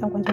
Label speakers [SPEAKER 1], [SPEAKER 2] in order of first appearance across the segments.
[SPEAKER 1] በጣም ቆንጆ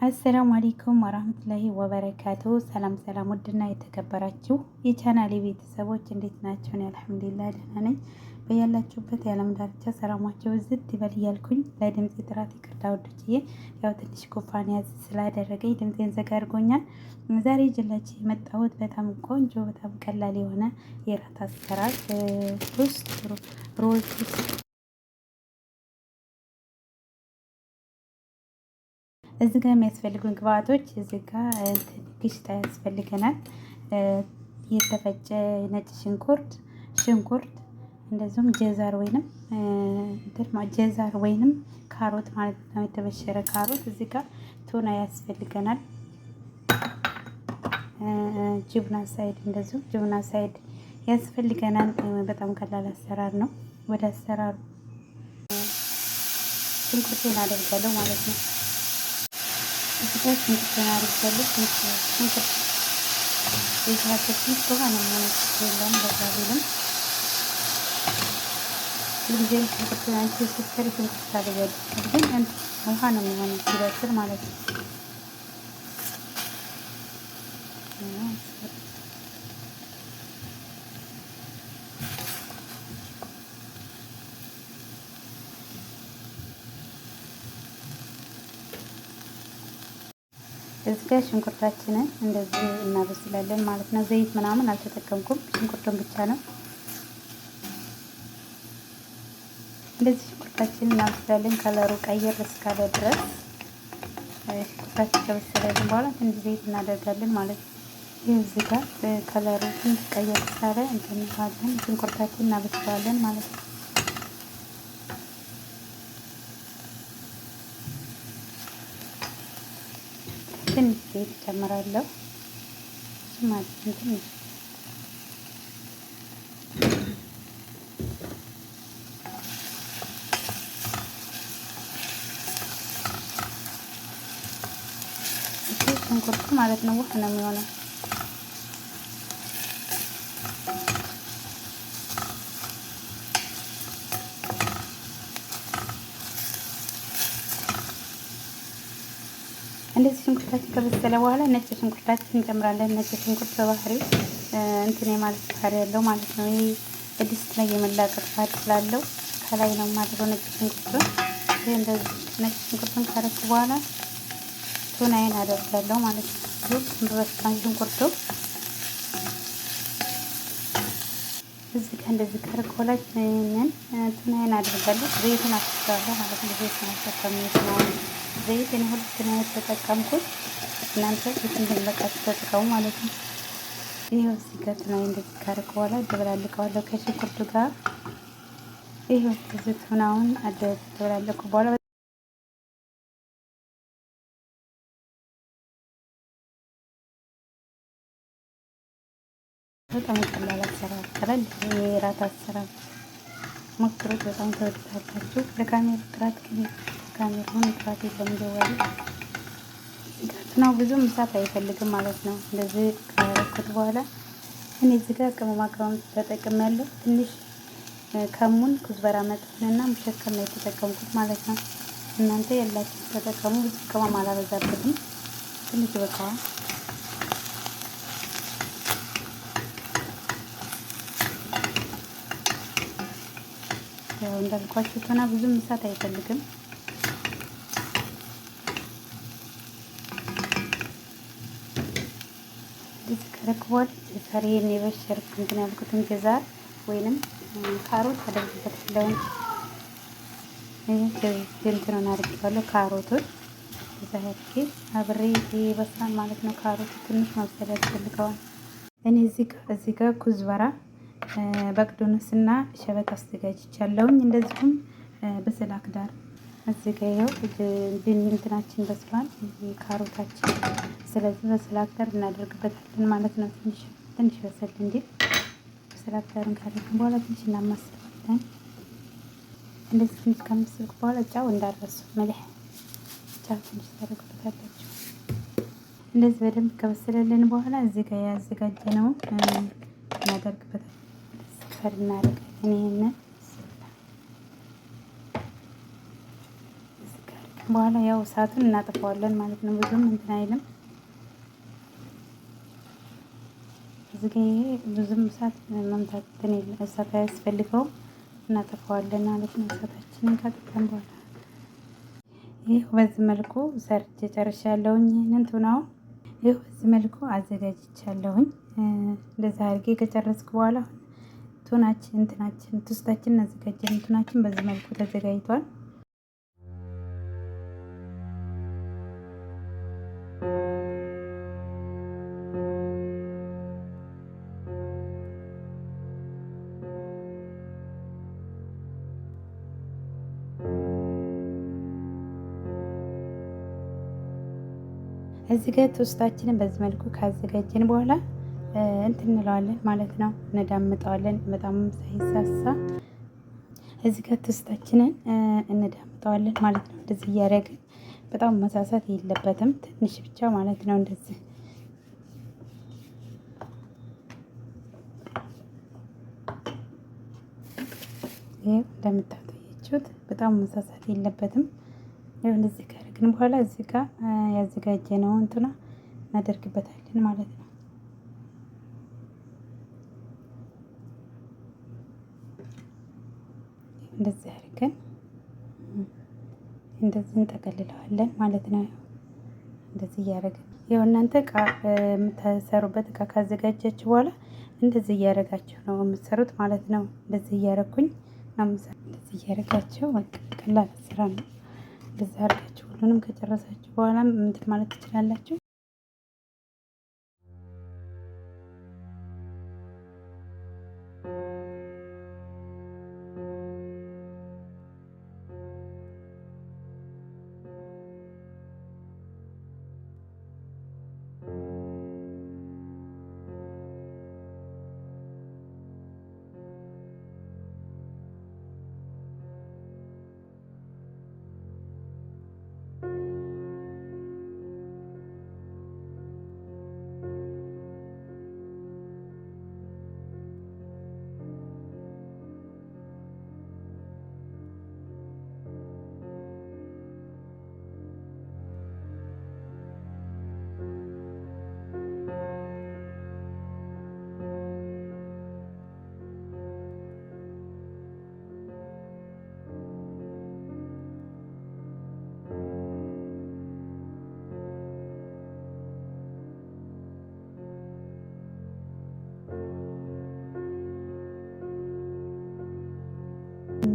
[SPEAKER 1] አሰላሙ አለይኩም ወራህመቱላሂ ወበረካቱ። ሰላም ሰላም፣ ውድና የተከበራችሁ የቻናሌ ቤተሰቦች እንዴት ናቸው? እኔ አልሐምዱሊላህ ደህና ነኝ። በያላችሁበት የዓለም ዳርቻ ሰላማችሁ ዝት ይበል እያልኩኝ ለድምፅ ጥራት ይቅርታ ወዶችዬ፣ ያው ትንሽ ጉንፋን ያዝ ስላደረገኝ ድምፄን ዘጋ አድርጎኛል። ዛሬ ይዤላችሁ የመጣሁት በጣም ቆንጆ በጣም ቀላል የሆነ የራት አሰራር ሮዝ እዚህ ጋር የሚያስፈልጉን ግብአቶች እዚህ ጋር ግሽጣ ያስፈልገናል። የተፈጨ ነጭ ሽንኩርት እንደዚሁም ጀዛር ወይንም ካሮት ማለት ነው። የተበሸረ ካሮት እዚህ ጋር ቱና ያስፈልገናል። ጅብና ሳይድ እንደዚሁም ጅብና ሳይድ ያስፈልገናል። በጣም ቀላል አሰራር ነው። ወደ አሰራሩ ሽንኩርቴን አደርጋለሁ ማለት ነው። እዚህ ጋር ሽንኩርቴን አደርጋለሁ። ሽንኩርት የዛሀበትን ውሃ ነው ማለት የለውም። በዛ ቢልም ሁልጊዜም ሽንኩርቴን አንቺ ስትሰሪ ሽንኩርት ታደርጋለች፣ ግን ውሃ ነው የሚሆነው ሲበስል ማለት ነው። እዚህ ጋር ሽንኩርታችንን እንደዚህ እናበስላለን ማለት ነው። ዘይት ምናምን አልተጠቀምኩም፣ ሽንኩርቱን ብቻ ነው። እንደዚህ ሽንኩርታችንን እናበስላለን ከለሩ ቀየር እስካለ ድረስ። ሽንኩርታችን ከበሰለን በኋላ ትንሽ ዘይት እናደርጋለን ማለት ነው። ይህ እዚህ ጋር ከለሩ ትንሽ ቀየር እስካለ እንትን ሽንኩርታችንን እናበስላለን ማለት ነው። ትንሽ ዘይት ጨምራለሁ ማለት ነው። ትንሽ ሽንኩርቱ ማለት ነው ውሃ ነው የሚሆነው። እንደዚህ ሽንኩርታችን ከበሰለ በኋላ ነጭ ሽንኩርታችን እንጨምራለን። ነጭ ሽንኩርት በባህሪው እንትን የማለት ባህሪ ያለው ማለት ነው። ይሄ በድስት ላይ የመላቀቅ ባህሪ ስላለው ከላይ ነው የማድረገው ነጭ ሽንኩርቱን። ይሄ እንደዚህ ነጭ ሽንኩርቱን ካረኩ በኋላ ቱናዬን አደርጋለሁ ማለት ነው። በበሰለ ሽንኩርቱ እዚህ ጋር እንደዚህ ካረኩ በኋላ ቱናዬን አደርጋለሁ። ዘይቱን አፍስሳለሁ ማለት ነው። ዘይቱን አፍስሳለሁ። ዘይት እኔ ሁለት ነው የተጠቀምኩት፣ እናንተ እንደምትጠቀሙ ተጠቀሙ ማለት ነው። ይሄው እዚህ ጋር ቱናዬ እንደዚህ ካረኩ በኋላ ደበላልቀዋለሁ ከሽንኩርቱ ጋር። ይሄው እዚህ ቱናውን ደበላለኩ በኋላ በጣም ቀላል አሰራር፣ ቀላል የራት አሰራር ሞክሩት። በጣም ተወዳላችሁ። ለካሜራ ጥራት ካሜራውን ጥራት የለምደዋል። ቱናው ብዙም እሳት አይፈልግም ማለት ነው። እንደዚህ ካረኩት በኋላ እኔ እዚህ ጋር ቅመማ ቅመም ተጠቅሜያለሁ። ትንሽ ከሙን፣ ኩዝበራ መጠንና ሙሸከም ነው የተጠቀምኩት ማለት ነው። እናንተ ያላችሁ ተጠቀሙ። ብዙ ቅመም አላበዛበትም፣ ትንሽ ይበቃዋል። ያው እንዳልኳችሁ ቱና ብዙም እሳት አይፈልግም። እዚህ ከረክቧል። ጀዛሬን የበሸርኩ እንትን ያልኩትን ጀዛር ወይንም ካሮት አደርግበታለሁ። እንትኑን አድርጌዋለሁ ካሮቱን ዛሬ አብሬ ይበስላል ማለት ነው። ካሮቱ ትንሽ መብሰል ያስፈልገዋል። እኔ እዚህ ጋር ኩዝበራ በቅዱንስና ሸበት አዘጋጅቻለሁኝ። እንደዚሁም በሰል አክዳር አዘጋየው እንትናችን በስሏል ካሮታችን። ስለዚህ በሰል አክዳር እናደርግበታለን ማለት ነው። ትንሽ በሰል እንዲል በሰል አክዳርን ካደረግን በኋላ ትንሽ እናማስለዋለን። እንደዚህ ትንሽ ካመሰልኩ በኋላ ጫው እንዳረሱ መልህ ጫው ትንሽ ታደርጉበታላችሁ። እንደዚህ በደንብ ከበሰለልን በኋላ እዚህ ጋር ያዘጋጀነው እናደርግበታለን። ስፈር እናደርጋለን። ይሄንን በኋላ ያው እሳቱን እናጥፈዋለን ማለት ነው። ብዙም እንትን አይልም። እዚህ ጋር ይሄ ብዙም እሳት መምታት እሳት አያስፈልገውም። እናጥፈዋለን ማለት ነው። እሳታችንን ካጠፋን በኋላ ይሄው በዚህ መልኩ ሰርቼ ጨርሻለሁኝ። ይሄንን ቱናውን ይሄው በዚህ መልኩ አዘጋጅቻለሁኝ። እንደዛ አድርጌ ከጨረስኩ በኋላ እንትናችን ትስታችን አዘጋጀን። ቱናችን በዚህ መልኩ ተዘጋጅቷል። እዚህ ጋር ቶስታችንን በዚህ መልኩ ካዘጋጀን በኋላ እንትን እንለዋለን ማለት ነው። እንዳምጠዋለን በጣም ሳይሳሳ። እዚህ ጋር ቶስታችንን እንዳምጠዋለን ማለት ነው። እንደዚህ እያደረግን በጣም መሳሳት የለበትም፣ ትንሽ ብቻ ማለት ነው። እንደዚህ ይሄ እንደምታዩት በጣም መሳሳት የለበትም። ይሄው እንደዚህ ካደረግን በኋላ እዚህ ጋር ያዘጋጀነው እንትና እናደርግበታለን ማለት ነው። እንደዚህ አድርገን እንደዚህ እንጠቀልለዋለን ማለት ነው። እንደዚህ እያደረግን ያው እናንተ እቃ የምትሰሩበት እቃ ካዘጋጃችሁ በኋላ እንደዚህ እያደረጋችሁ ነው የምትሰሩት ማለት ነው። እንደዚህ እያደረኩኝ እንደዚህ እያደረጋችሁ ቀላል ስራ ነው። እንደዚህ አድርጋችሁ ሁሉንም ከጨረሳችሁ በኋላ እንትን ማለት ትችላላችሁ።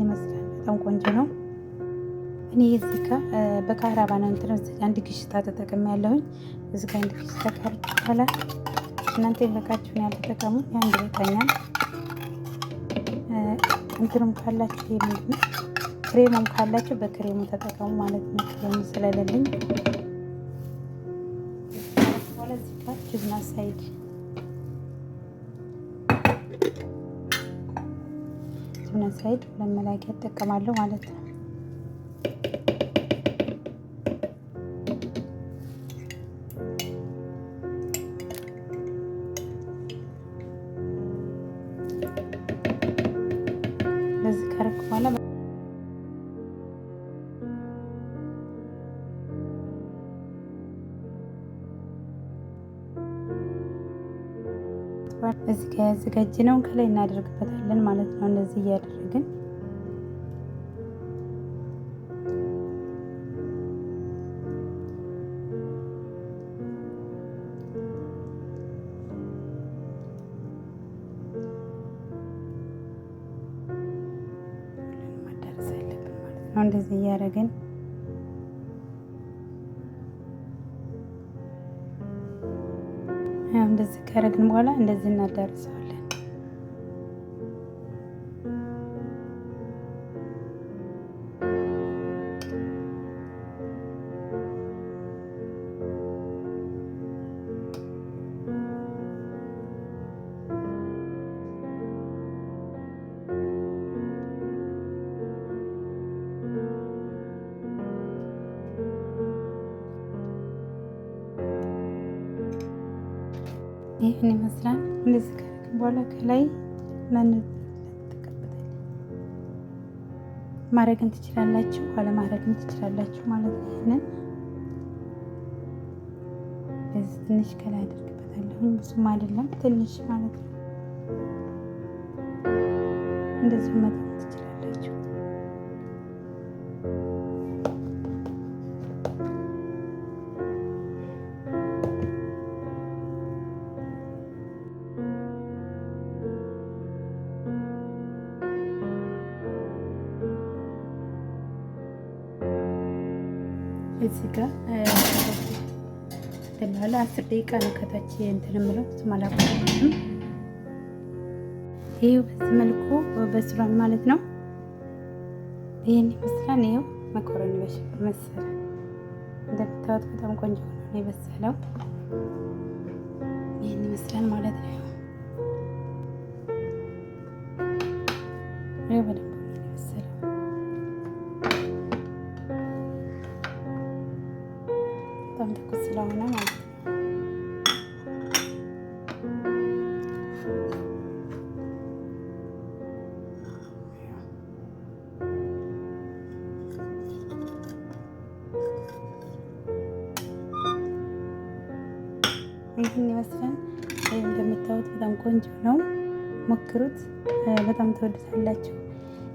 [SPEAKER 1] ይመስላል። በጣም ቆንጆ ነው። እኔ እዚህ ጋር በካራባ ነው እንትን እዚህ ጋር አንድ ግሽታ ተጠቅሜ ያለሁኝ። እዚህ ጋር አንድ ግሽታ ካርጭ በኋላ እናንተ የበቃችሁን ያህል ተጠቀሙ። ያን ይበቃኛል። እንትንም ካላችሁ ምንድን ነው ክሬሙም ካላችሁ በክሬሙ ተጠቀሙ ማለት ነው። ክሬሙ ስለሌለኝ በኋላ እዚህ ጋር ጅብና ሳይድ ሳይድ ለመላቂያ እጠቀማለሁ ማለት ነው። በዚህ ካረኩ በኋላ እዚህ ጋር ያዘጋጀነውን ከላይ እናደርግበታለን ማለት ነው። እንደዚህ እያደረግን ማዳረስ አለብን ማለት ነው። እንደዚህ እያደረግን እንደዚህ ካረግን በኋላ እንደዚህ እናዳርሰዋለን። ይህን ይመስላል። እንደዚህ ካደረግን በኋላ ከላይ ማድረግን ትችላላችሁ፣ አለማድረግን ትችላላችሁ ማለት ነው። ይህንን እንደዚህ ትንሽ ከላይ አድርግበታለሁ፣ ብዙም አይደለም ትንሽ ማለት ነው። እንደዚህ መጠን ትችላላችሁ። እዚህ ጋር ተላላ 10 ደቂቃ ነው ከታች እንትን የምለው ስማላቆም ይሄው በዚህ መልኩ በስሏል ማለት ነው። ይሄን ይመስላል። ይሄው መኮረኒ በሽምብራ መሰለ። እንደምታዩት በጣም ቆንጆ ሆኖ ነው የበሰለው። ይሄን ይመስላል ማለት ነው። ይሄው በደንብ ነው የበሰለው። በጣም ትኩስ ስለሆነ ማለት ነው። ይህን ይመስላል። እንደምታዩት በጣም ቆንጆ ነው። ሞክሩት፣ በጣም ትወዱታላችሁ።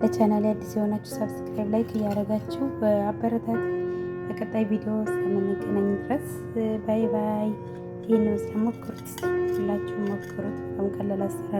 [SPEAKER 1] ለቻናሌ አዲስ የሆናችሁ ሰብስክራይብ፣ ላይክ እያደረጋችሁ አበረታት። በቀጣይ ቪዲዮ እስከምንገናኝ ድረስ ባይ ባይ። ይህን ይመስላል። ሞክሩት፣ ሁላችሁ ሞክሩት። በጣም ቀላል አሰራር